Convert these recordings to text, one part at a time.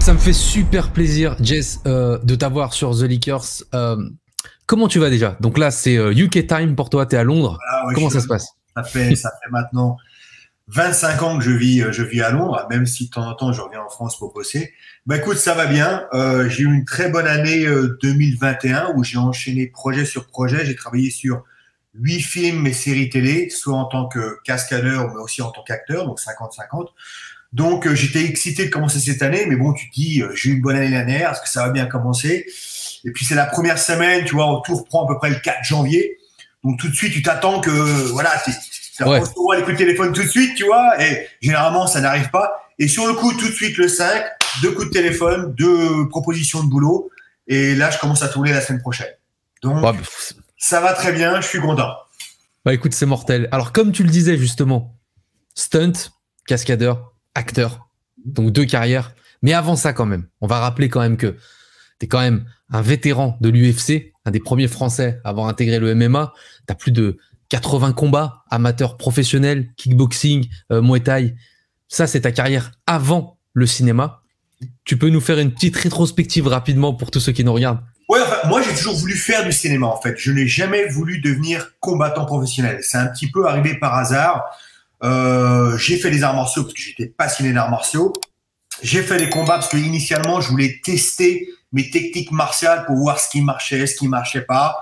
Ça me fait super plaisir, Jess, de t'avoir sur The Leakers. Comment tu vas déjà? Donc là, c'est UK Time pour toi, t'es à Londres. Voilà, ouais, Comment ça se passe? ça fait maintenant 25 ans que je vis à Londres, même si de temps en temps je reviens en France pour bosser. Bah écoute, ça va bien. J'ai eu une très bonne année 2021 où j'ai enchaîné projet sur projet. J'ai travaillé sur 8 films et séries télé, soit en tant que cascadeur, mais aussi en tant qu'acteur, donc 50-50. Donc j'étais excité de commencer cette année, mais bon, tu te dis, j'ai eu une bonne année l'année dernière, est-ce que ça va bien commencer? Et puis c'est la première semaine, tu vois, tout reprend à peu près le 4 janvier. Donc tout de suite, tu t'attends que, voilà, tu Ouais. reçois les coups de téléphone tout de suite, tu vois, et généralement, ça n'arrive pas. Et sur le coup, tout de suite, le 5, 2 coups de téléphone, 2 propositions de boulot. Et là, je commence à tourner la semaine prochaine. Donc, Ouais, ça va très bien, je suis content. bah écoute, c'est mortel. Alors, comme tu le disais justement, stunt, cascadeur, acteur. Donc 2 carrières. Mais avant ça, quand même, on va rappeler quand même que t'es quand même un vétéran de l'UFC, un des premiers Français à avoir intégré le MMA. T'as plus de 80 combats, amateurs professionnels, kickboxing, Muay Thai. Ça, c'est ta carrière avant le cinéma. Tu peux nous faire une petite rétrospective rapidement pour tous ceux qui nous regardent? Ouais, enfin, moi, j'ai toujours voulu faire du cinéma, en fait. Je n'ai jamais voulu devenir combattant professionnel. C'est un petit peu arrivé par hasard. J'ai fait des arts martiaux parce que j'étais passionné d'arts martiaux. J'ai fait des combats parce que initialement, je voulais tester mes techniques martiales pour voir ce qui marchait pas.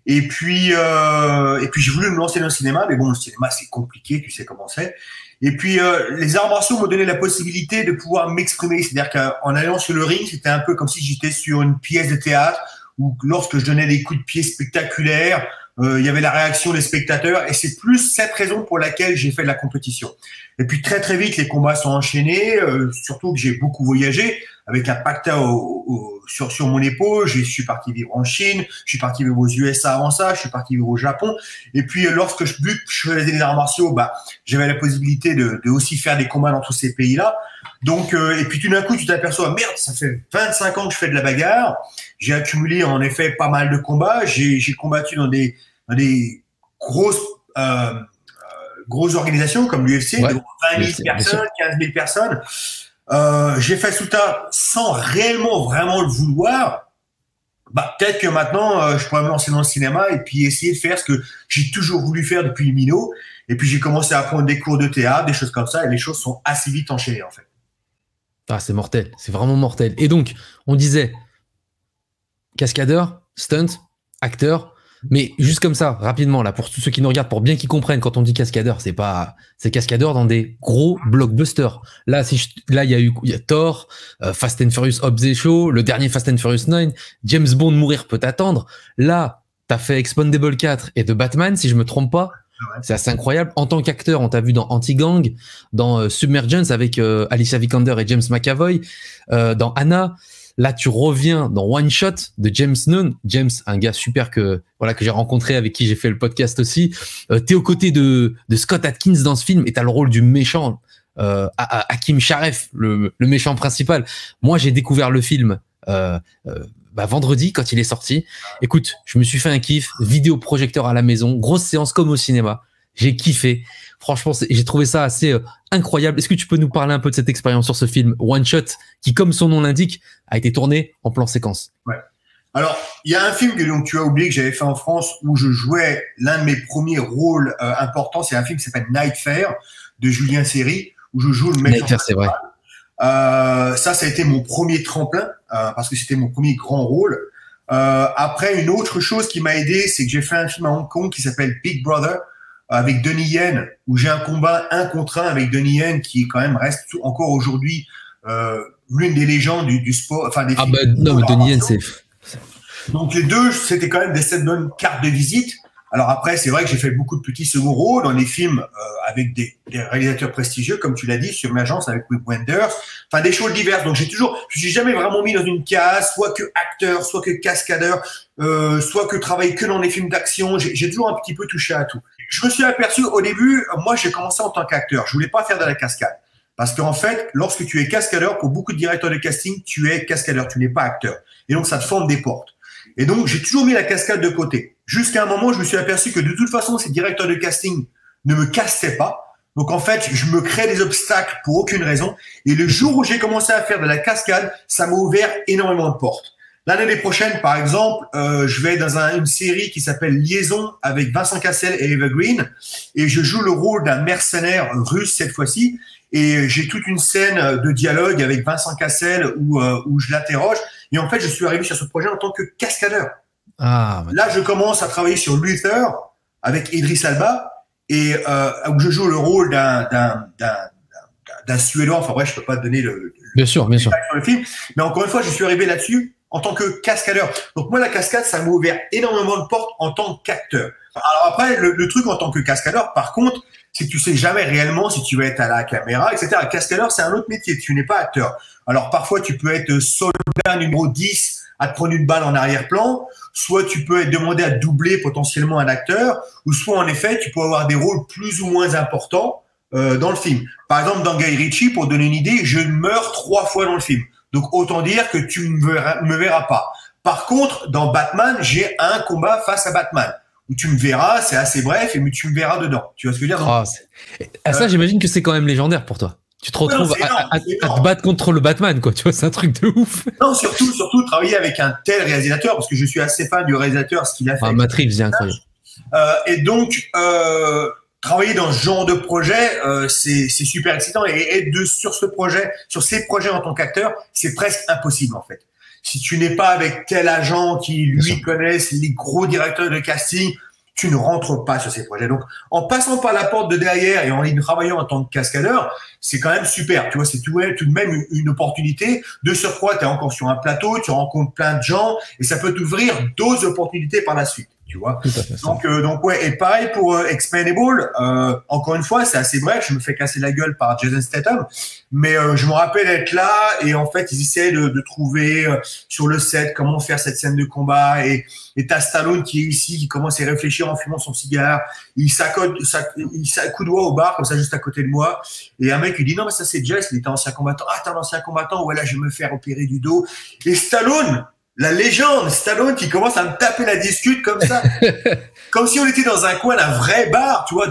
Et puis j'ai voulu me lancer dans le cinéma, mais bon, le cinéma c'est compliqué, tu sais comment c'est. Et puis les arts martiaux m'ont donné la possibilité de pouvoir m'exprimer, c'est-à-dire qu'en allant sur le ring, c'était un peu comme si j'étais sur une pièce de théâtre où lorsque je donnais des coups de pied spectaculaires, il y avait la réaction des spectateurs, et c'est plus cette raison pour laquelle j'ai fait de la compétition. Et puis très très vite, les combats sont enchaînés, surtout que j'ai beaucoup voyagé avec un pacta sur mon épaule. Je suis parti vivre en Chine, je suis parti vivre aux USA avant ça, je suis parti vivre au Japon. Et puis lorsque je faisais des arts martiaux, bah j'avais la possibilité de aussi faire des combats dans tous ces pays-là. Donc et puis tout d'un coup, tu t'aperçois, merde, ça fait 25 ans que je fais de la bagarre. J'ai accumulé en effet pas mal de combats. J'ai combattu dans des grosses grosses organisations comme l'UFC, Ouais, de 20 000 personnes, 15 000 personnes. J'ai fait tout ça sans réellement vraiment le vouloir. Bah, peut-être que maintenant, je pourrais me lancer dans le cinéma et puis essayer de faire ce que j'ai toujours voulu faire depuis le minot. Et puis j'ai commencé à prendre des cours de théâtre, des choses comme ça, et les choses sont assez vite enchaînées en fait. Ah, c'est mortel, c'est vraiment mortel. Et donc, on disait cascadeur, stunt, acteur. Mais juste comme ça, rapidement, là, pour tous ceux qui nous regardent, pour bien qu'ils comprennent, quand on dit cascadeur, c'est cascadeur dans des gros blockbusters. Là, là, il y a Thor, Fast and Furious Hobbs et Shaw, le dernier Fast and Furious 9, James Bond Mourir peut attendre. Là, t'as fait Expendable 4 et The Batman, si je me trompe pas. Ouais. C'est assez incroyable. En tant qu'acteur, on t'a vu dans Anti-Gang, dans Submergence avec Alicia Vikander et James McAvoy, dans Anna. Là, tu reviens dans One Shot de James Nunn. James, un gars super que j'ai rencontré, avec qui j'ai fait le podcast aussi. T'es aux côtés de Scott Adkins dans ce film et t'as le rôle du méchant, Hakim Sharef, le méchant principal. Moi, j'ai découvert le film vendredi quand il est sorti. Écoute, je me suis fait un kiff, vidéoprojecteur à la maison, grosse séance comme au cinéma. J'ai kiffé. Franchement, j'ai trouvé ça assez incroyable. Est-ce que tu peux nous parler un peu de cette expérience sur ce film One Shot, qui, comme son nom l'indique, a été tourné en plan séquence? Ouais. Alors, il y a un film que donc tu as oublié que j'avais fait en France où je jouais l'un de mes premiers rôles importants. C'est un film qui s'appelle Night Fair de Julien Seri, où je joue le méchant. Night Fair, c'est vrai. Ça a été mon premier tremplin parce que c'était mon premier grand rôle. Après, une autre chose qui m'a aidé, c'est que j'ai fait un film à Hong Kong qui s'appelle Big Brother avec Donnie Yen, où j'ai un combat 1 contre 1 avec Donnie Yen, qui quand même reste encore aujourd'hui l'une des légendes du sport, enfin des films. Non, mais Donnie Yen, c'est... Donc les deux, c'était quand même des cette bonnes cartes de visite. Alors après, c'est vrai que j'ai fait beaucoup de petits second rôles dans les films avec des réalisateurs prestigieux, comme tu l'as dit, Submergence avec Wim Wenders, enfin des choses diverses. Donc je suis jamais vraiment mis dans une case, soit que acteur, soit que cascadeur, soit que travailler que dans les films d'action. J'ai toujours un petit peu touché à tout. Je me suis aperçu au début, moi j'ai commencé en tant qu'acteur. Je voulais pas faire de la cascade. Parce qu'en fait, lorsque tu es cascadeur, pour beaucoup de directeurs de casting, tu es cascadeur, tu n'es pas acteur. Et donc ça te forme des portes. Et donc, j'ai toujours mis la cascade de côté. Jusqu'à un moment, je me suis aperçu que de toute façon, ces directeurs de casting ne me cassaient pas. Donc en fait, je me crée des obstacles pour aucune raison. Et le jour où j'ai commencé à faire de la cascade, ça m'a ouvert énormément de portes. L'année prochaine, par exemple, je vais dans une série qui s'appelle Liaison avec Vincent Cassel et Eva Green. Et je joue le rôle d'un mercenaire russe cette fois-ci. Et j'ai toute une scène de dialogue avec Vincent Cassel où je l'interroge. Et en fait, je suis arrivé sur ce projet en tant que cascadeur. Ah, là, je commence à travailler sur Luther avec Idris Elba. Et où je joue le rôle d'un Suédois. Enfin bref, je peux pas te donner bien sûr, bien sûr. sur le film. Mais encore une fois, je suis arrivé là-dessus en tant que cascadeur. Donc moi, la cascade, ça m'a ouvert énormément de portes en tant qu'acteur. Alors après, le truc en tant que cascadeur, par contre, c'est que tu sais jamais réellement si tu vas être à la caméra, etc. Cascadeur, c'est un autre métier. Tu n'es pas acteur. Alors parfois, tu peux être soldat numéro 10 à te prendre une balle en arrière-plan, soit tu peux être demandé à doubler potentiellement un acteur, ou soit en effet, tu peux avoir des rôles plus ou moins importants dans le film. Par exemple, dans Guy Ritchie, pour donner une idée, je meurs 3 fois dans le film. Donc autant dire que tu me verras pas. Par contre, dans Batman, j'ai un combat face à Batman où tu me verras, c'est assez bref, mais tu me verras dedans. Tu vois ce que je veux dire? Oh, ça, j'imagine que c'est quand même légendaire pour toi. Tu te retrouves à te battre contre le Batman, quoi. Tu vois, c'est un truc de ouf. Non, surtout travailler avec un tel réalisateur, parce que je suis assez fan du réalisateur, ce qu'il a fait. Ah, Matt Reeves, c'est incroyable. Et donc, travailler dans ce genre de projet, c'est super excitant. Et être sur ces projets en tant qu'acteur, c'est presque impossible, en fait. Si tu n'es pas avec tel agent qui, lui, connaisse les gros directeurs de casting, tu ne rentres pas sur ces projets. Donc, en passant par la porte de derrière et en travaillant en tant que cascadeur, c'est quand même super. Tu vois, c'est tout de même une opportunité. De surcroît, tu es encore sur un plateau, tu rencontres plein de gens et ça peut t'ouvrir d'autres opportunités par la suite. Tu vois. Tout à fait. Donc ouais. Et pareil pour Expandable. Encore une fois, c'est assez bref. Je me fais casser la gueule par Jason Statham, mais je me rappelle être là et en fait, ils essaient de trouver sur le set comment faire cette scène de combat et t'as Stallone qui est ici, qui commence à réfléchir en fumant son cigare. Il s'accoude doigt au bar comme ça juste à côté de moi. Et un mec lui dit non mais ça c'est Jess, il était ancien combattant. Ah t'es un ancien combattant. Ouais là je vais me faire opérer du dos. Et Stallone. La légende, Stallone qui commence à me taper la discute comme ça, comme si on était dans un coin d'un vrai bar, tu vois,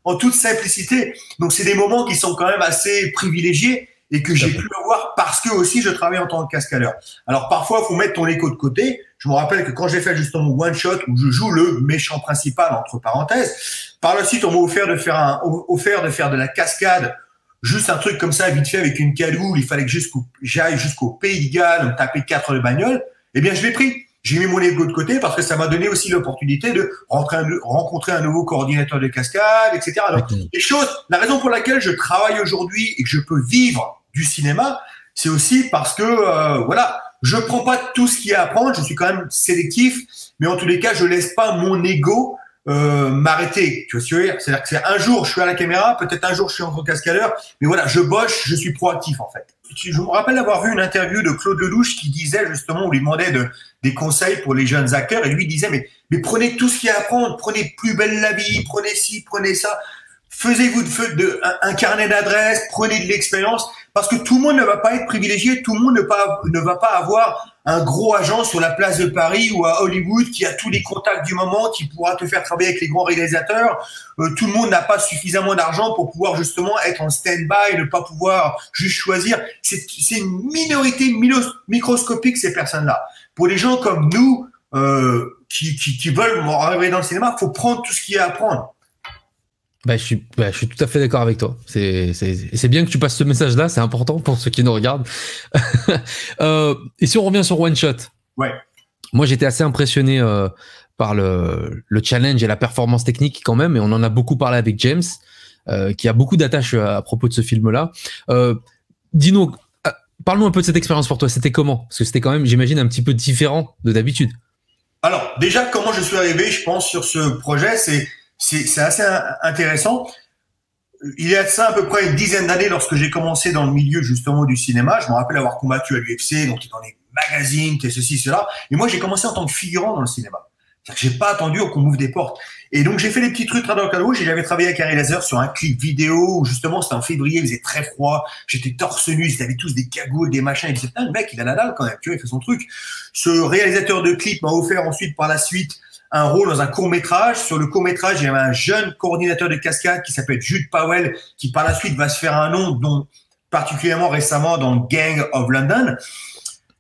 en toute simplicité. Donc c'est des moments qui sont quand même assez privilégiés et que j'ai pu avoir parce que aussi je travaille en tant que cascadeur. Alors parfois il faut mettre ton écho de côté. Je me rappelle que quand j'ai fait justement One Shot où je joue le méchant principal entre parenthèses, par la suite on m'a offert de faire de la cascade. Juste un truc comme ça, vite fait, avec une cadoule, il fallait que j'aille jusqu'au Pays de Galles, me taper 4 heures de bagnole. Eh bien, je l'ai pris. J'ai mis mon ego de côté parce que ça m'a donné aussi l'opportunité de rencontrer un nouveau coordinateur de cascade, etc. Donc, la raison pour laquelle je travaille aujourd'hui et que je peux vivre du cinéma, c'est aussi parce que, voilà, je prends pas tout ce qu'il y a à prendre, je suis quand même sélectif, mais en tous les cas, je laisse pas mon ego m'arrêter, tu vois ce que je veux dire? C'est-à-dire que c'est un jour je suis à la caméra, peut-être un jour je suis en cascadeur, mais voilà, je bosse, je suis proactif en fait. Je me rappelle avoir vu une interview de Claude Lelouch qui disait justement, on lui demandait des conseils pour les jeunes acteurs et lui disait mais prenez tout ce qu'il y a à prendre, prenez Plus belle la vie, prenez ci, prenez ça, faisez-vous un carnet d'adresses, prenez de l'expérience parce que tout le monde ne va pas être privilégié, tout le monde ne va pas avoir un gros agent sur la place de Paris ou à Hollywood qui a tous les contacts du moment, qui pourra te faire travailler avec les grands réalisateurs. Tout le monde n'a pas suffisamment d'argent pour pouvoir justement être en stand-by et ne pas pouvoir juste choisir. C'est une minorité microscopique, ces personnes-là. Pour les gens comme nous qui veulent arriver dans le cinéma, il faut prendre tout ce qu'il y a à prendre. Je suis tout à fait d'accord avec toi. C'est bien que tu passes ce message-là, c'est important pour ceux qui nous regardent. Et si on revient sur One Shot, ouais. Moi j'étais assez impressionné par le challenge et la performance technique quand même, et on en a beaucoup parlé avec James, qui a beaucoup d'attaches à propos de ce film-là. Dis-nous, parle-nous un peu de cette expérience pour toi. C'était comment? Parce que c'était quand même, j'imagine, un petit peu différent de d'habitude. Alors déjà, comment je suis arrivé, je pense, sur ce projet, c'est assez intéressant. Il y a de ça à peu près une dizaine d'années, lorsque j'ai commencé dans le milieu justement du cinéma, je me rappelle avoir combattu à l'UFC, donc dans les magazines, ceci, cela. Et moi, j'ai commencé en tant que figurant dans le cinéma. C'est-à-dire que j'ai pas attendu qu'on m'ouvre des portes. Et donc, j'ai fait des petits trucs à droite à gauche. J'avais travaillé avec un réalisateur sur un clip vidéo où justement, c'était en février, il faisait très froid. J'étais torse nu, ils avaient tous des cagoules, des machins. Ils disaient, putain, le mec, il a la dalle quand même, tu vois, il fait son truc. Ce réalisateur de clip m'a offert ensuite, par la suite, un rôle dans un court-métrage. Sur le court-métrage, il y avait un jeune coordinateur de cascade qui s'appelle Jude Powell, qui par la suite va se faire un nom, dont particulièrement récemment dans Gang of London.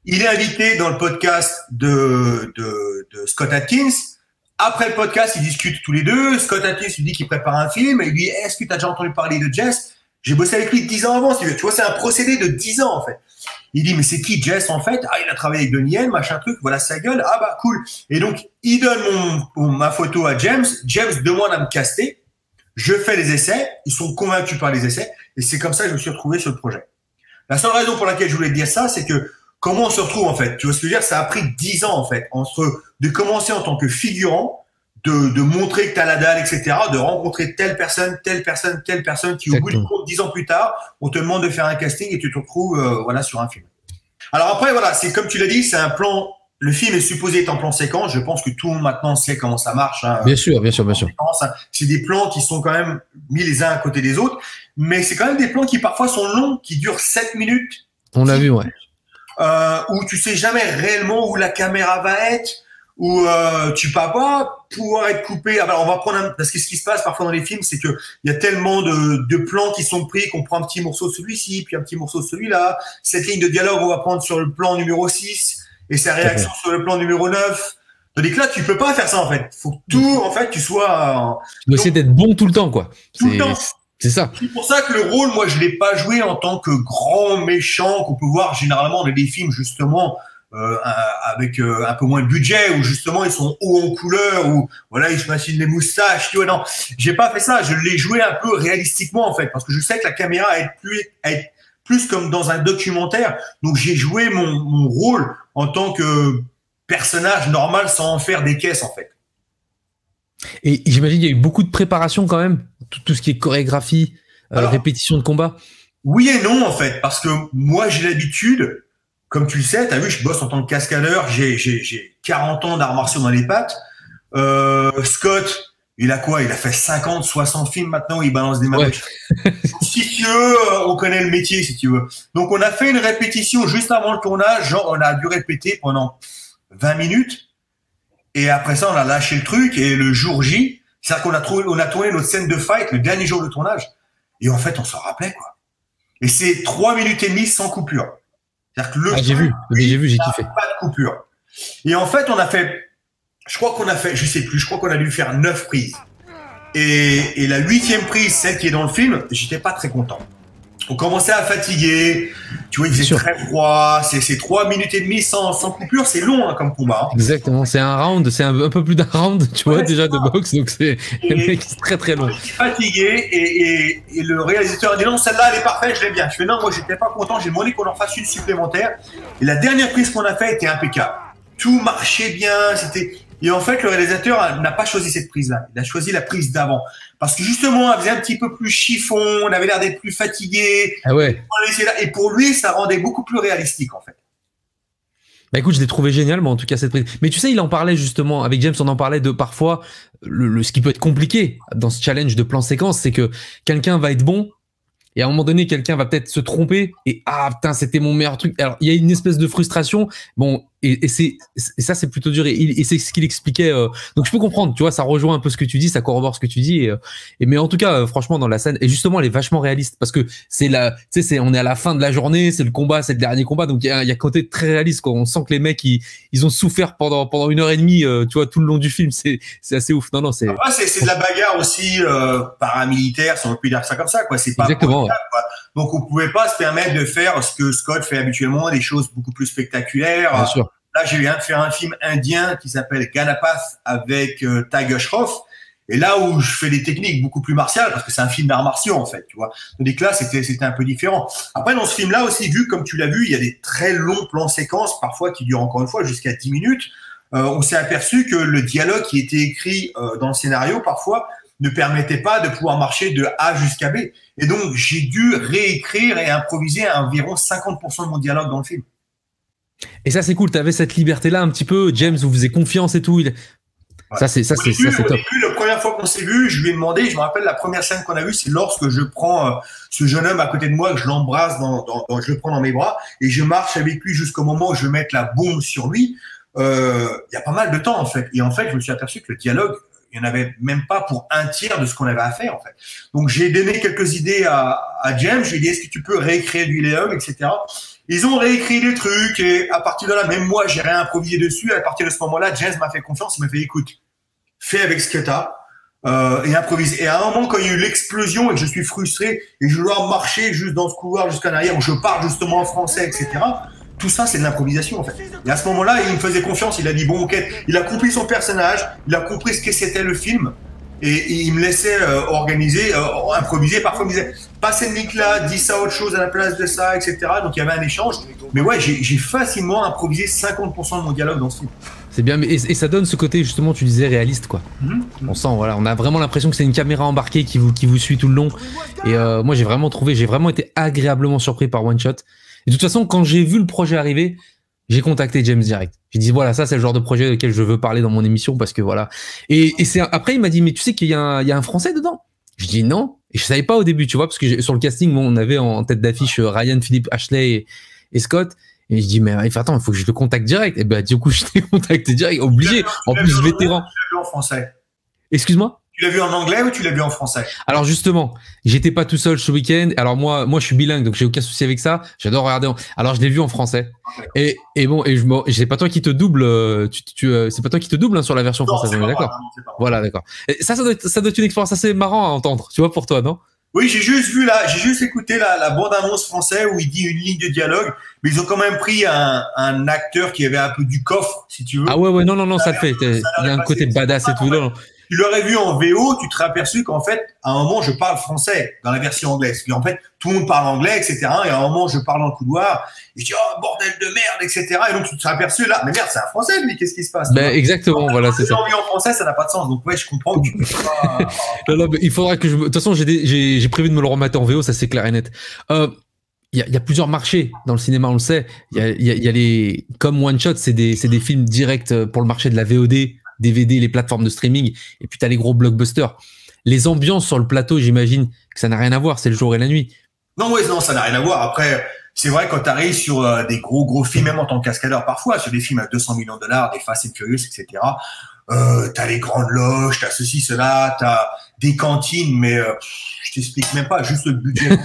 Il est invité dans le podcast de Scott Adkins. Après le podcast, ils discutent tous les deux. Scott Adkins lui dit qu'il prépare un film. Et il lui dit, est-ce que tu as déjà entendu parler de Jess? J'ai bossé avec lui 10 ans avant. Tu vois, c'est un procédé de 10 ans, en fait. Il dit, mais c'est qui Jess, en fait? Ah, il a travaillé avec Donnie Yen, machin truc, voilà sa gueule. Ah, bah, cool. Et donc, il donne ma photo à James. James demande à me caster. Je fais les essais. Ils sont convaincus par les essais. Et c'est comme ça que je me suis retrouvé sur le projet. La seule raison pour laquelle je voulais te dire ça, c'est que comment on se retrouve, en fait? Tu vois ce que je veux dire? Ça a pris 10 ans, en fait, de commencer en tant que figurant, de montrer que tu as la dalle, etc., de rencontrer telle personne, qui, au bout du compte, 10 ans plus tard, on te demande de faire un casting et tu te retrouves voilà, sur un film. Alors après, voilà, c'est comme tu l'as dit, c'est un plan, le film est supposé être en plan séquence, je pense que tout le monde maintenant sait comment ça marche. Hein. Bien sûr. C'est des plans qui sont quand même mis les uns à côté des autres, mais c'est quand même des plans qui parfois sont longs, qui durent 7 minutes. On l'a vu, ouais. Où tu sais jamais réellement où la caméra va être, où tu vas pas pouvoir être coupé. Alors on va prendre parce que ce qui se passe parfois dans les films, c'est que il y a tellement de plans qui sont pris qu'on prend un petit morceau de celui-ci, puis un petit morceau de celui-là. Cette ligne de dialogue, on va prendre sur le plan numéro 6 et sa réaction sur le plan numéro 9. Tandis que là, tu peux pas faire ça en fait. Faut que tout, en fait, tu sois. Tu dois essayer d'être bon tout le temps, quoi. Tout le temps. C'est ça. C'est pour ça que le rôle, moi, je l'ai pas joué en tant que grand méchant qu'on peut voir généralement dans des films justement avec un peu moins de budget, où justement ils sont hauts en couleur, où voilà ils se machinent les moustaches. Tu vois, non, j'ai pas fait ça. Je l'ai joué un peu réalistiquement en fait, parce que je sais que la caméra va être plus comme dans un documentaire. Donc j'ai joué mon rôle en tant que personnage normal sans en faire des caisses en fait. Et j'imagine qu'il y a eu beaucoup de préparation quand même, tout ce qui est chorégraphie, répétition de combat. Oui et non en fait, parce que moi j'ai l'habitude, comme tu le sais, t'as vu, je bosse en tant que cascadeur, j'ai 40 ans d'arts martiaux dans les pattes. Scott, il a quoi? Il a fait 50, 60 films maintenant, il balance des mains. Ouais. Si tu veux, on connaît le métier, si tu veux. Donc on a fait une répétition juste avant le tournage, genre on a dû répéter pendant 20 minutes. Et après ça, on a lâché le truc. Et le jour J, c'est-à-dire qu'on a tourné notre scène de fight le dernier jour de tournage. Et en fait, on s'en rappelait, quoi. Et c'est 3 minutes et demie sans coupure. C'est-à-dire que j'ai vu, j'ai kiffé. Pas de coupure. Et en fait, je crois qu'on a dû faire 9 prises. Et la 8e prise, celle qui est dans le film, j'étais pas très content. On commençait à fatiguer, tu vois, il faisait très froid, c'est 3 minutes et demie sans coupure, c'est long hein, comme combat. Hein. Exactement, c'est un round, c'est un peu plus d'un round, tu vois, déjà de boxe, donc c'est très très long. J'étais fatigué et le réalisateur a dit non, celle-là elle est parfaite, je l'aime bien. Je fais non, moi j'étais pas content, j'ai demandé qu'on en fasse une supplémentaire. Et la dernière prise qu'on a faite était impeccable. Tout marchait bien, Et en fait, le réalisateur n'a pas choisi cette prise-là. Il a choisi la prise d'avant. Parce que justement, elle faisait un petit peu plus chiffon, on avait l'air d'être plus fatigué. Ah ouais. Et pour lui, ça rendait beaucoup plus réalistique, en fait. Bah écoute, je l'ai trouvé génial, mais en tout cas, cette prise. Mais tu sais, il en parlait justement, avec James, on en parlait de parfois, ce qui peut être compliqué dans ce challenge de plan séquence, c'est que quelqu'un va être bon, et à un moment donné, quelqu'un va peut-être se tromper, et ah putain, c'était mon meilleur truc. Alors, il y a une espèce de frustration, bon, et ça, c'est plutôt dur, et c'est ce qu'il expliquait. Donc, je peux comprendre, tu vois, ça rejoint un peu ce que tu dis, ça corrobore ce que tu dis, mais en tout cas, franchement, dans la scène, et justement, elle est vachement réaliste, parce que tu sais, on est à la fin de la journée, c'est le combat, c'est le dernier combat, donc il y a un côté très réaliste, quoi. On sent que les mecs, ils ont souffert pendant 1h30, tu vois, tout le long du film, c'est assez ouf. Non, c'est. Après, c'est de la bagarre aussi paramilitaire, si on peut dire ça comme ça, quoi. C'est pas exactement. Quoi. Donc, on pouvait pas se permettre de faire ce que Scott fait habituellement, des choses beaucoup plus spectaculaires. Bien sûr. Là, j'ai viens de faire un film indien qui s'appelle Ganapath avec Tiger Shroff. Et là où je fais des techniques beaucoup plus martiales, parce que c'est un film d'arts martiaux, en fait, tu vois. Donc là, c'était un peu différent. Après, dans ce film-là aussi, vu comme tu l'as vu, il y a des très longs plans séquences, parfois qui durent encore une fois jusqu'à 10 minutes. On s'est aperçu que le dialogue qui était écrit dans le scénario, parfois, ne permettait pas de pouvoir marcher de A jusqu'à B. Et donc, j'ai dû réécrire et improviser à environ 50% de mon dialogue dans le film. Et ça, c'est cool. Tu avais cette liberté-là un petit peu. James vous faisait confiance et tout. Ouais. Ça, c'est top. La première fois qu'on s'est vu, je lui ai demandé, je me rappelle la première scène qu'on a vue, c'est lorsque je prends ce jeune homme à côté de moi, que je l'embrasse, je le prends dans mes bras et je marche avec lui jusqu'au moment où je vais mettre la bombe sur lui. y a pas mal de temps en fait. Et en fait, je me suis aperçu que le dialogue, il n'y en avait même pas pour un tiers de ce qu'on avait à faire en fait. Donc j'ai donné quelques idées à James. Je lui ai dit est-ce que tu peux réécrire du dialogue, etc. Ils ont réécrit les trucs et à partir de là, même moi, j'ai réimprovisé dessus. À partir de ce moment-là, James m'a fait confiance. Il m'a fait écoute, fais avec ce que t'as. Et improvise. Et à un moment, quand il y a eu l'explosion et que je suis frustré et je dois marcher juste dans ce couloir jusqu'en arrière où je parle justement en français, etc. Tout ça, c'est de l'improvisation, en fait. Et à ce moment-là, il me faisait confiance. Il a dit, bon, ok, il a compris son personnage, il a compris ce que c'était le film. Et il me laissait organiser, improviser. Parfois, il me disait, pas cette nique-là, dis ça autre chose à la place de ça, etc. Donc, il y avait un échange. Mais ouais, j'ai facilement improvisé 50% de mon dialogue dans ce film. C'est bien, et ça donne ce côté, justement, tu disais réaliste, quoi. On sent, voilà, on a vraiment l'impression que c'est une caméra embarquée qui vous suit tout le long. Et moi, j'ai vraiment été agréablement surpris par One Shot. Et de toute façon, quand j'ai vu le projet arriver, j'ai contacté James direct. J'ai dit, voilà, ça, c'est le genre de projet auquel je veux parler dans mon émission parce que voilà. Et après, il m'a dit, mais tu sais qu'il y a un Français dedans? Je dis non. Et je savais pas au début, tu vois, parce que sur le casting, bon, on avait en tête d'affiche Ryan, Philippe, Ashley et Scott. Et je dis, mais attends, il faut que je le contacte direct. Et ben, du coup, je l'ai contacté direct, obligé. En plus, vétéran. Tu l'as vu en français? Excuse-moi? Tu l'as vu en anglais ou tu l'as vu en français? Alors justement, j'étais pas tout seul ce week-end. Alors moi je suis bilingue, donc j'ai aucun souci avec ça. J'adore regarder. Alors je l'ai vu en français. Okay. Et bon, c'est pas toi qui te double. C'est pas toi qui te double hein, sur la version française. On est d'accord? Voilà, d'accord. Ça doit être une expérience assez marrant à entendre. Tu vois, pour toi, non? Oui, j'ai juste écouté la bande-annonce française où il dit une ligne de dialogue, mais ils ont quand même pris un acteur qui avait un peu du coffre, si tu veux. Ah ouais, non, ça le fait. Il y a un côté badass et tout. Non. Tu l'aurais vu en VO, tu te serais aperçu qu'en fait, à un moment, je parle français dans la version anglaise. Et en fait, tout le monde parle anglais, etc. Et à un moment, je parle dans le couloir, et je dis, oh, bordel de merde, etc. Et donc, tu te serais aperçu là, mais merde, c'est un français, lui, qu'est-ce qui se passe? Ben, exactement, voilà, c'est ça. En français, ça n'a pas de sens. Donc, ouais, je comprends que tu peux pas. Non, mais il faudra que de toute façon, j'ai prévu de me le remettre en VO, ça c'est clair et net. Il y a plusieurs marchés dans le cinéma, on le sait. Il y a les, comme One Shot, c'est des films directs pour le marché de la VOD, DVD, les plateformes de streaming, et puis t'as les gros blockbusters. Les ambiances sur le plateau, j'imagine que ça n'a rien à voir, c'est le jour et la nuit. Non, ça n'a rien à voir. Après, c'est vrai, quand tu arrives sur des gros films, même en tant que cascadeur parfois, sur des films à 200 millions de dollars, des Fast and Furious, etc., t'as les grandes loges, t'as ceci, cela, t'as des cantines, mais je t'explique même pas, juste le budget. Le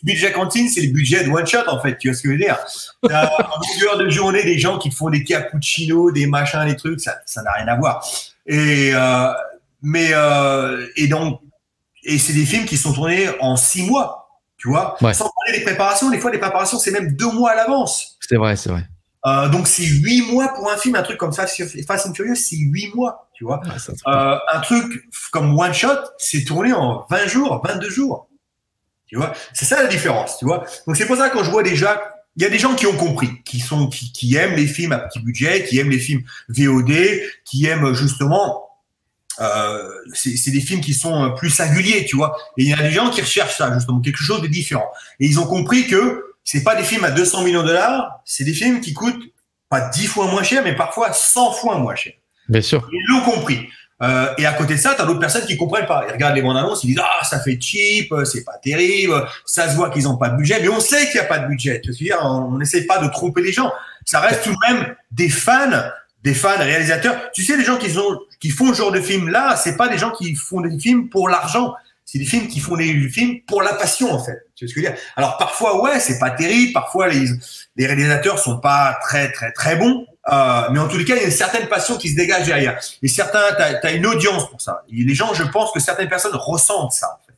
budget cantine, c'est le budget de One Shot, en fait, tu vois ce que je veux dire. T'as en longueur de journée des gens qui te font des cappuccinos, des machins, des trucs, ça n'a rien à voir. Et c'est des films qui sont tournés en 6 mois, tu vois. Ouais. Sans parler des préparations, des fois, les préparations, c'est même 2 mois à l'avance. C'est vrai. Donc c'est 8 mois pour un film, un truc comme Fast and Furious, c'est 8 mois, tu vois. Ouais, un truc comme One Shot, c'est tourné en 20 jours, 22 jours. Tu vois, c'est ça la différence, tu vois. Donc c'est pour ça que quand je vois déjà, il y a des gens qui ont compris, qui aiment les films à petit budget, qui aiment les films VOD, qui aiment justement c'est des films qui sont plus singuliers, tu vois. Et il y a des gens qui recherchent ça, justement, quelque chose de différent. Et ils ont compris que c'est pas des films à 200 millions de dollars, c'est des films qui coûtent pas 10 fois moins cher, mais parfois 100 fois moins cher. Bien sûr. Ils l'ont compris. Et à côté de ça, t'as d'autres personnes qui comprennent pas. Ils regardent les bandes annonces, ils disent ah ça fait cheap, c'est pas terrible, ça se voit qu'ils ont pas de budget, mais on sait qu'il y a pas de budget. Tu veux dire, on n'essaie pas de tromper les gens. Ça reste tout de même des fans réalisateurs. Tu sais, les gens qui font ce genre de film là, c'est pas des gens qui font des films pour l'argent. C'est des films qui font des films pour la passion, en fait. Tu vois ce que je veux dire? Alors, parfois, ouais, c'est pas terrible. Parfois, les réalisateurs sont pas très bons. Mais en tous les cas, il y a une certaine passion qui se dégage derrière. Et t'as une audience pour ça. Et les gens, je pense que certaines personnes ressentent ça, en fait.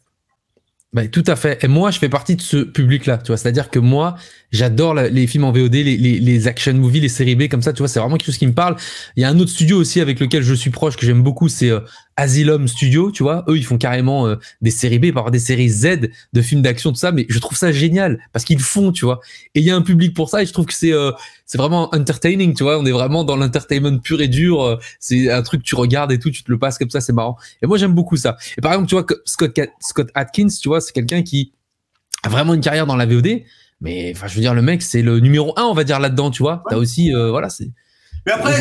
Ben, tout à fait. Et moi, je fais partie de ce public-là, tu vois. C'est-à-dire que moi, j'adore les films en VOD, les action movies, les séries B comme ça, tu vois. C'est vraiment quelque chose qui me parle. Il y a un autre studio aussi avec lequel je suis proche, que j'aime beaucoup, c'est Asylum Studio, tu vois. Eux, ils font carrément des séries B, par des séries Z de films d'action, tout ça. Mais je trouve ça génial parce qu'ils le font, tu vois. Et il y a un public pour ça et je trouve que c'est vraiment entertaining, tu vois. On est vraiment dans l'entertainment pur et dur. C'est un truc que tu regardes et tout, tu te le passes comme ça, c'est marrant. Et moi, j'aime beaucoup ça. Et par exemple, tu vois, Scott Atkins, tu vois, c'est quelqu'un qui a vraiment une carrière dans la VOD. Mais enfin, je veux dire, le mec, c'est le numéro 1, on va dire, là-dedans, tu vois. Ouais. T'as aussi, voilà, c'est. Mais après,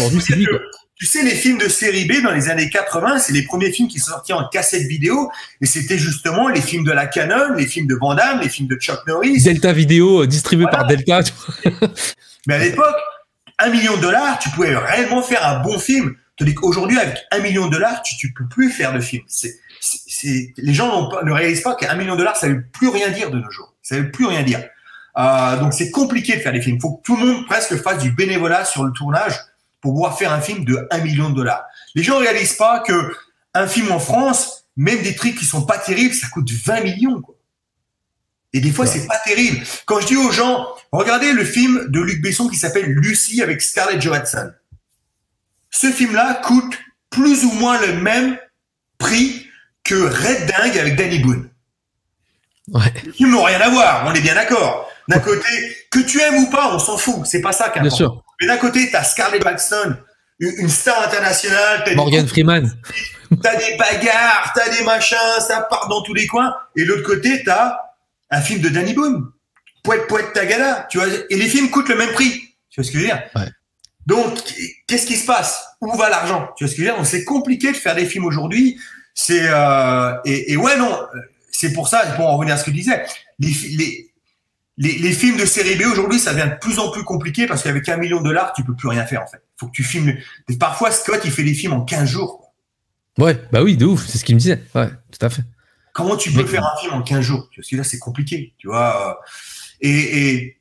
tu sais, les films de série B dans les années 80, c'est les premiers films qui sont sortis en cassette vidéo. Et c'était justement les films de la Canon, les films de Van Damme, les films de Chuck Norris. Delta Vidéo, distribué par Delta. Mais à l'époque, 1 million de dollars, tu pouvais réellement faire un bon film. Tandis qu'aujourd'hui, avec 1 million de dollars, tu peux plus faire de film. Les gens ne réalisent pas qu'un million de dollars, ça veut plus rien dire de nos jours. Ça veut plus rien dire. Donc c'est compliqué de faire des films. Il faut que tout le monde presque fasse du bénévolat sur le tournage pour pouvoir faire un film de 1 million de dollars. Les gens ne réalisent pas que un film en France, même des trucs qui sont pas terribles, ça coûte 20 millions, quoi. Et des fois, c'est pas terrible. Quand je dis aux gens, regardez le film de Luc Besson qui s'appelle Lucy avec Scarlett Johansson. Ce film-là coûte plus ou moins le même prix que Red Dingue avec Danny Boone. Ouais. Les films n'ont rien à voir, on est bien d'accord. D'un côté, que tu aimes ou pas, on s'en fout, c'est pas ça qui est important. Bien sûr. Mais d'un côté, t'as Scarlett Johansson, une star internationale, Morgan Freeman. T'as des bagarres, t'as des machins, ça part dans tous les coins. Et l'autre côté, t'as un film de Danny Boone, Poète Poète Tagada, tu vois. Et les films coûtent le même prix. Tu vois ce que je veux dire? Ouais. Donc, qu'est-ce qui se passe? Où va l'argent? Tu vois ce que je veux dire? Donc, c'est compliqué de faire des films aujourd'hui. C'est et ouais, non, c'est pour ça, pour en revenir à ce que tu disais, les films de série B aujourd'hui, ça devient de plus en plus compliqué parce qu'avec 1 million de dollars, tu peux plus rien faire en fait. Faut que tu filmes. Parfois, Scott, il fait des films en 15 jours. Quoi. Ouais, bah oui, de ouf, c'est ce qu'il me disait. Ouais, tout à fait. Comment tu peux faire un film en 15 jours? Parce que là, c'est compliqué, tu vois. Et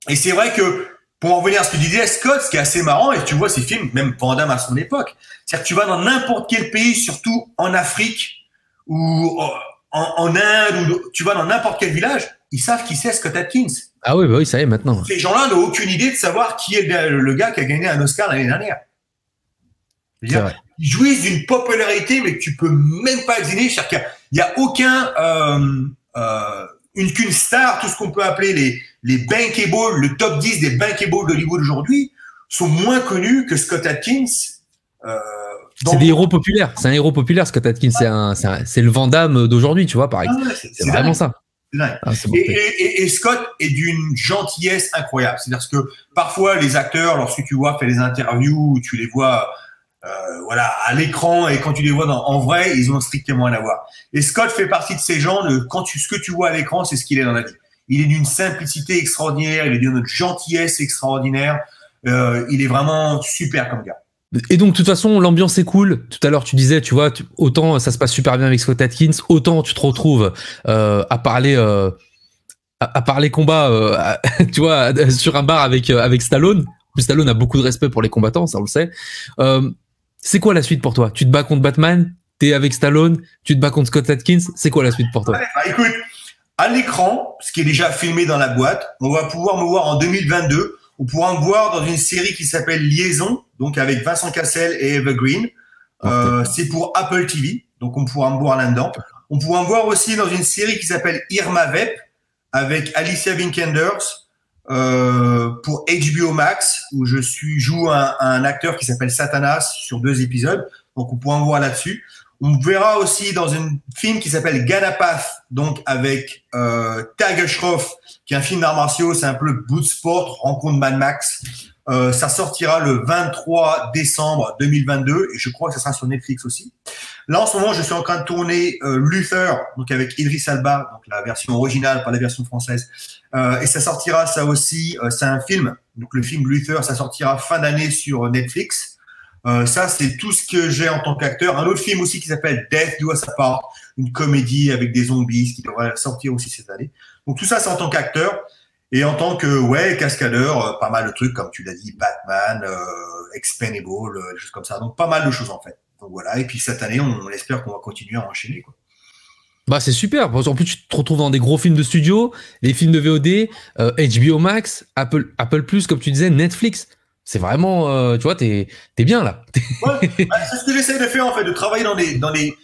c'est vrai que pour en revenir à ce que tu disais, Scott, ce qui est assez marrant, et tu vois ces films, même Van Damme à son époque, c'est-à-dire que tu vas dans n'importe quel pays, surtout en Afrique ou en Inde, ou tu vas dans n'importe quel village, ils savent qui c'est Scott Adkins. Ah oui, bah oui, ça y est maintenant. Ces gens-là n'ont aucune idée de savoir qui est le gars qui a gagné un Oscar l'année dernière. Ils jouissent d'une popularité, mais que tu peux même pas examiner. C'est-à-dire qu'il n'y a aucun qu'une star, tout ce qu'on peut appeler les bankable, le top 10 des bankable d'Hollywood aujourd'hui, sont moins connus que Scott Adkins. C'est des héros populaires. C'est un héros populaire, Scott Adkins. C'est le Van Damme d'aujourd'hui, tu vois, pareil. Ah ouais, c'est vraiment ça. Et Scott est d'une gentillesse incroyable. C'est-à-dire que parfois, les acteurs, lorsque tu vois, fait des interviews, tu les vois voilà, à l'écran, et quand tu les vois en vrai, ils ont strictement rien à voir. Et Scott fait partie de ces gens, ce que tu vois à l'écran, c'est ce qu'il est dans la vie. Il est d'une simplicité extraordinaire, il est d'une gentillesse extraordinaire, il est vraiment super comme gars. Et donc, de toute façon, l'ambiance est cool. Tout à l'heure, tu disais, tu vois, autant ça se passe super bien avec Scott Adkins, autant tu te retrouves à parler combat, tu vois, sur un bar avec Stallone. Stallone a beaucoup de respect pour les combattants, ça on le sait. C'est quoi la suite pour toi? Tu te bats contre Batman, t'es avec Stallone, tu te bats contre Scott Adkins, c'est quoi la suite pour toi? Ouais, bah, écoute, à l'écran, ce qui est déjà filmé dans la boîte, on va pouvoir me voir en 2022. On pourra me voir dans une série qui s'appelle Liaison, donc avec Vincent Cassel et Eva Green. C'est pour Apple TV, donc on pourra me voir là-dedans. On pourra me voir aussi dans une série qui s'appelle Irma Vep avec Alicia Vikander pour HBO Max, où je joue un acteur qui s'appelle Satanas sur 2 épisodes. Donc on pourra me voir là-dessus. On me verra aussi dans un film qui s'appelle Ganapath, donc avec Tag Shroff, qui est un film d'arts martiaux, c'est un peu le bout de sport, rencontre Mad Max. Ça sortira le 23 décembre 2022 et je crois que ça sera sur Netflix aussi. Là, en ce moment, je suis en train de tourner Luther, donc avec Idris Elba, donc la version originale, pas la version française. Et ça sortira, ça aussi, c'est un film. Donc le film Luther, ça sortira fin d'année sur Netflix. Ça, c'est tout ce que j'ai en tant qu'acteur. Un autre film aussi qui s'appelle Death Do Us Apart, une comédie avec des zombies qui devrait sortir aussi cette année. Donc tout ça, c'est en tant qu'acteur. Et en tant que cascadeur, pas mal de trucs, comme tu l'as dit, Batman, Expendable, des choses comme ça. Donc pas mal de choses en fait. Donc voilà. Et puis cette année, on espère qu'on va continuer à enchaîner, quoi. Bah c'est super. En plus, tu te retrouves dans des gros films de studio, les films de VOD, HBO Max, Apple Plus, comme tu disais, Netflix. C'est vraiment, tu vois, t'es bien là. Ouais, c'est ce que j'essaie de faire en fait, de travailler dans les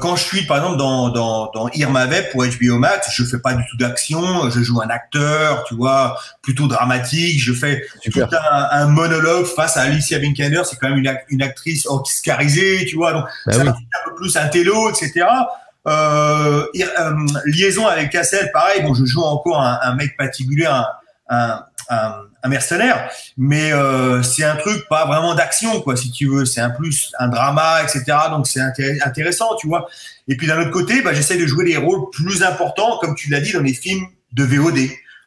quand je suis par exemple dans Irma Vep pour HBO Max, je fais pas du tout d'action, je joue un acteur, tu vois, plutôt dramatique, je fais tout un monologue face à Alicia Vikander, c'est quand même une actrice oscarisée, tu vois, donc ça un peu plus un télo, etc. Liaison avec Cassel, pareil, bon, je joue encore un mec patibulaire, un mercenaire, mais c'est un truc pas vraiment d'action, quoi, si tu veux, c'est un drama, etc. Donc c'est intéressant, tu vois. Et puis d'un autre côté, j'essaie de jouer des rôles plus importants, comme tu l'as dit, dans les films de VOD.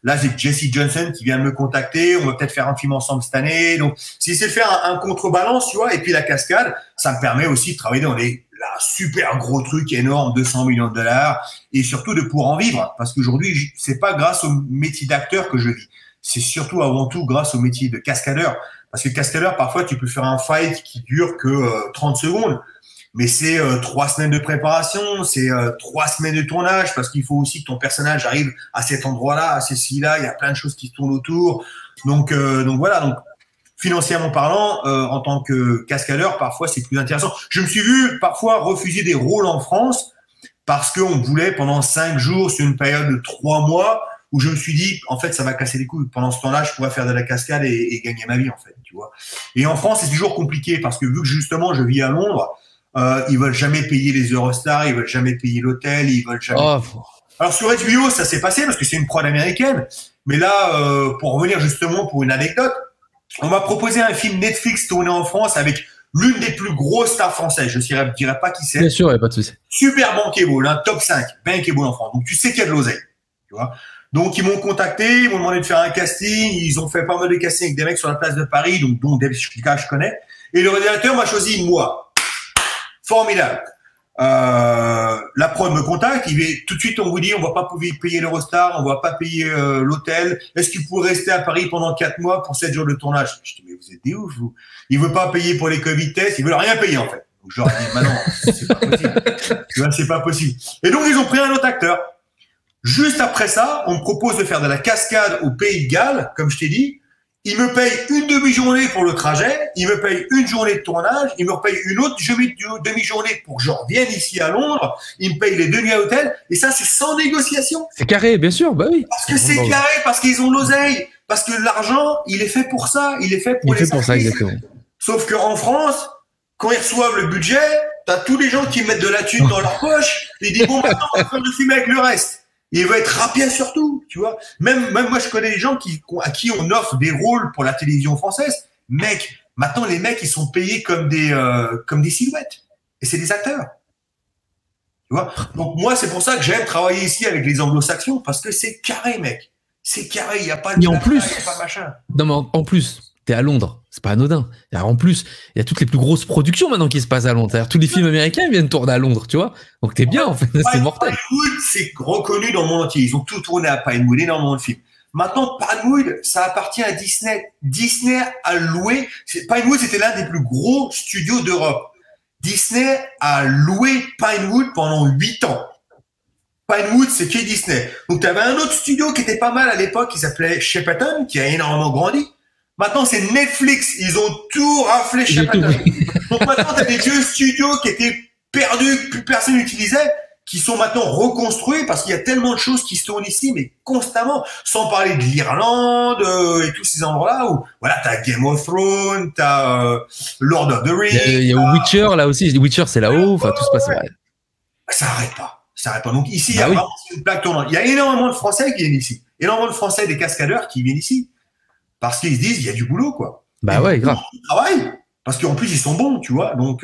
Là, j'ai Jesse Johnson qui vient de me contacter. On va peut-être faire un film ensemble cette année. Donc, c'est de faire un contrebalance, tu vois. Et puis la cascade, ça me permet aussi de travailler dans les super gros trucs énormes, 200 millions de dollars, et surtout de pouvoir en vivre. Parce qu'aujourd'hui, c'est pas grâce au métier d'acteur que je vis. C'est surtout avant tout grâce au métier de cascadeur. Parce que cascadeur, parfois, tu peux faire un fight qui dure que 30 secondes. Mais c'est 3 semaines de préparation, c'est 3 semaines de tournage, parce qu'il faut aussi que ton personnage arrive à cet endroit-là, à ceci-là. Il y a plein de choses qui tournent autour. Donc voilà. Donc financièrement parlant, en tant que cascadeur, parfois c'est plus intéressant. Je me suis vu parfois refuser des rôles en France parce qu'on voulait pendant 5 jours sur une période de 3 mois, où je me suis dit en fait ça va casser les couilles. Pendant ce temps-là, je pourrais faire de la cascade et gagner ma vie en fait, tu vois. Et en France, c'est toujours compliqué parce que vu que justement je vis à Londres. Ils veulent jamais payer les Eurostars, ils veulent jamais payer l'hôtel, ils veulent jamais. Alors sur HBO, ça s'est passé parce que c'est une prod américaine. Mais là, pour revenir justement pour une anecdote, on m'a proposé un film Netflix tourné en France avec l'une des plus grosses stars françaises. Je ne dirais pas qui c'est. Bien sûr, il n'y a pas de souci. Super bankable, un top 5 bankable en France. Donc tu sais qu'il y a de l'oseille, tu vois. Donc ils m'ont contacté, ils m'ont demandé de faire un casting. Ils ont fait pas mal de castings avec des mecs sur la place de Paris, donc dont Dave Schulka, je connais. Et le réalisateur m'a choisi moi. Formidable. La prod me contacte, il dit tout de suite on vous dit on va pas payer l'Eurostar, on va pas payer l'hôtel. Est-ce qu'il pourrait rester à Paris pendant 4 mois pour 7 jours de tournage? Je dis mais vous êtes des ouf vous. Il veut pas payer pour les Covid tests, il veut rien payer en fait. Donc je leur ai dit bah non, c'est pas possible. Tu vois, c'est pas possible. Et donc ils ont pris un autre acteur. Juste après ça, on me propose de faire de la cascade au Pays de Galles, comme je t'ai dit. Il me paye une demi-journée pour le trajet, il me paye une journée de tournage, il me repaye une autre demi-journée pour que je revienne ici à Londres, il me paye les 2 nuits à l'hôtel, et ça, c'est sans négociation. C'est carré, bien sûr, bah oui. Parce que c'est carré, parce qu'ils ont l'oseille, parce que l'argent, il est fait pour ça, il est fait pour les pour ça, exactement. Sauf qu'en France, quand ils reçoivent le budget, t'as tous les gens qui mettent de la thune dans leur poche, et ils disent bon, maintenant, on va faire le film avec le reste. Il va être rapide surtout, tu vois. Même moi, je connais des gens à qui on offre des rôles pour la télévision française. Mec, maintenant, les mecs, ils sont payés comme des silhouettes. Et c'est des acteurs. Tu vois. Donc, moi, c'est pour ça que j'aime travailler ici avec les anglo-saxons, parce que c'est carré, mec. C'est carré, il n'y a pas de mais en plus, il y a pas machin. Non, mais en plus, t'es à Londres. C'est pas anodin. Et en plus, il y a toutes les plus grosses productions maintenant qui se passent à Londres. C'est-à-dire, tous les films américains viennent tourner à Londres, tu vois. Donc t'es bien, en fait. C'est mortel. Pinewood, c'est reconnu dans le monde entier. Ils ont tout tourné à Pinewood, énormément de films. Maintenant, Pinewood, ça appartient à Disney. Disney a loué. Pinewood, c'était l'un des plus gros studios d'Europe. Disney a loué Pinewood pendant 8 ans. Pinewood, c'est qui Disney. Donc, tu avais un autre studio qui était pas mal à l'époque, qui s'appelait Shepperton, qui a énormément grandi. Maintenant, c'est Netflix. Ils ont tout raflé Shepperton. Donc, maintenant, tu as des vieux studios qui étaient perdus, que plus personne n'utilisait, qui sont maintenant reconstruits parce qu'il y a tellement de choses qui se tournent ici, mais constamment. Sans parler de l'Irlande et tous ces endroits-là où, voilà, tu as Game of Thrones, tu as Lord of the Rings. Il y a Witcher, là aussi. Witcher, c'est là-haut. Enfin, tout se passe. Ouais. Ça n'arrête pas. Ça n'arrête pas. Donc, ici, il y a vraiment une plaque tournante. Il y a énormément de Français qui viennent ici. Énormément de Français, des cascadeurs qui viennent ici. Parce qu'ils se disent, il y a du boulot, quoi. Bah ouais, grave. Ils travaillent. Parce qu'en plus, ils sont bons, tu vois. Donc,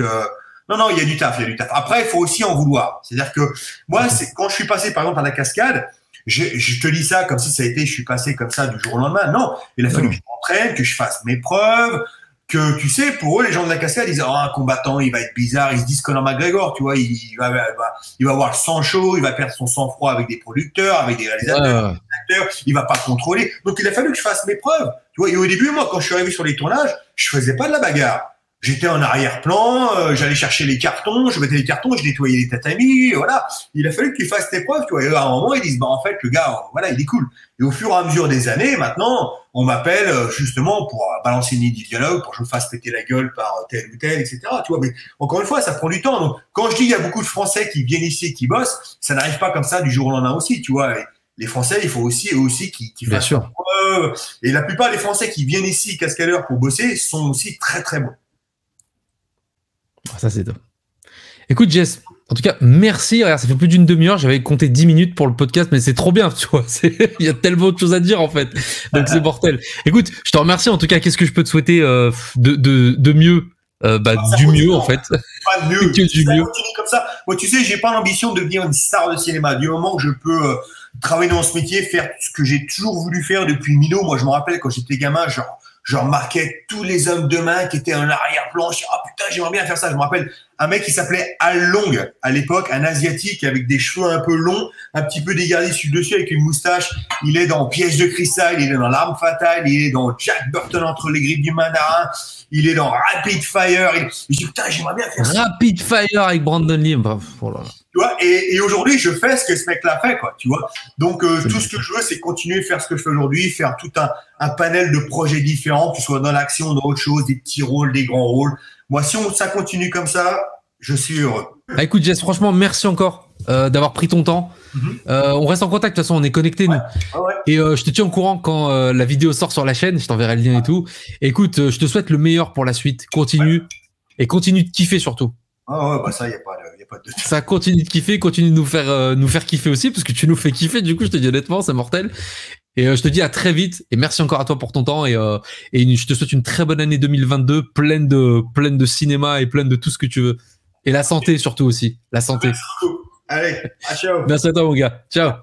non, il y a du taf, il y a du taf. Après, il faut aussi en vouloir. C'est-à-dire que moi, c'est quand je suis passé, par exemple, à la cascade, je te dis ça comme si ça a été, je suis passé comme ça du jour au lendemain. Non, il a fallu que je m'entraîne, que je fasse mes preuves, que, tu sais, pour eux, les gens de la cascade, ils disent, oh, un combattant, il va être bizarre, ils se disent Conor McGregor, tu vois, il va avoir le sang chaud, il va perdre son sang-froid avec des producteurs, avec des réalisateurs, des acteurs, il va pas contrôler. Donc, il a fallu que je fasse mes preuves, tu vois. Et au début, moi, quand je suis arrivé sur les tournages, je faisais pas de la bagarre. J'étais en arrière-plan, j'allais chercher les cartons, je mettais les cartons, je nettoyais les tatamis, voilà. Il a fallu que tu fasses tes preuves, tu vois. Et à un moment, ils disent, bah, en fait, le gars, voilà, il est cool. Et au fur et à mesure des années, maintenant, on m'appelle, justement, pour balancer une idée de dialogue, pour que je me fasse péter la gueule par tel ou tel, etc., tu vois. Mais encore une fois, ça prend du temps. Donc, quand je dis il y a beaucoup de Français qui viennent ici et qui bossent, ça n'arrive pas comme ça du jour au lendemain aussi, tu vois. Et les Français, il faut aussi, eux aussi, qu'ils fassent leurs preuves. Et la plupart des Français qui viennent ici, cascadeurs, pour bosser, sont aussi très, très bons. Ça, c'est top. Écoute, Jess, en tout cas, merci. Regarde, ça fait plus d'une demi-heure. J'avais compté 10 minutes pour le podcast, mais c'est trop bien, tu vois. Il y a tellement de choses à dire, en fait. Donc, c'est mortel. Écoute, je te remercie. En tout cas, qu'est-ce que je peux te souhaiter de mieux du mieux, en fait. Pas de mieux. Que du mieux. Comme ça. Moi, tu sais, j'ai pas l'ambition de devenir une star de cinéma. Du moment que je peux travailler dans ce métier, faire ce que j'ai toujours voulu faire depuis Mino. Moi, je me rappelle quand j'étais gamin, je remarquais tous les hommes de main qui étaient en arrière-plan. Je dis, ah putain, j'aimerais bien faire ça. Je me rappelle un mec qui s'appelait Al Long à l'époque, un asiatique avec des cheveux un peu longs, un petit peu dégardés sur le dessus avec une moustache. Il est dans Piège de cristal, il est dans L'Arme fatale, il est dans Jack Burton entre les griffes du mandarin, il est dans Rapid Fire. Je dis, putain, j'aimerais bien faire ça. Rapid Fire avec Brandon Lee. Oh là là. Tu vois, et aujourd'hui, je fais ce que ce mec-là fait, quoi, tu vois. Donc, tout ce que je veux, c'est continuer à faire ce que je fais aujourd'hui, faire tout un panel de projets différents, que ce soit dans l'action, dans autre chose, des petits rôles, des grands rôles. Moi, si ça continue comme ça, je suis heureux. Ah, écoute, Jess, franchement, merci encore d'avoir pris ton temps. On reste en contact, de toute façon, on est connectés, nous. Ouais. Et je te tiens au courant quand la vidéo sort sur la chaîne, je t'enverrai le lien et tout. Et écoute, je te souhaite le meilleur pour la suite. Continue, et continue de kiffer surtout. Ah ouais, bah ça, il n'y a pas de Ça continue de kiffer, continue de nous faire kiffer aussi, parce que tu nous fais kiffer, du coup, je te dis honnêtement, c'est mortel. Et je te dis à très vite, et merci encore à toi pour ton temps, et je te souhaite une très bonne année 2022, pleine de cinéma et pleine de tout ce que tu veux. Et la santé surtout aussi, la santé. Allez, ciao. Merci à toi mon gars, ciao.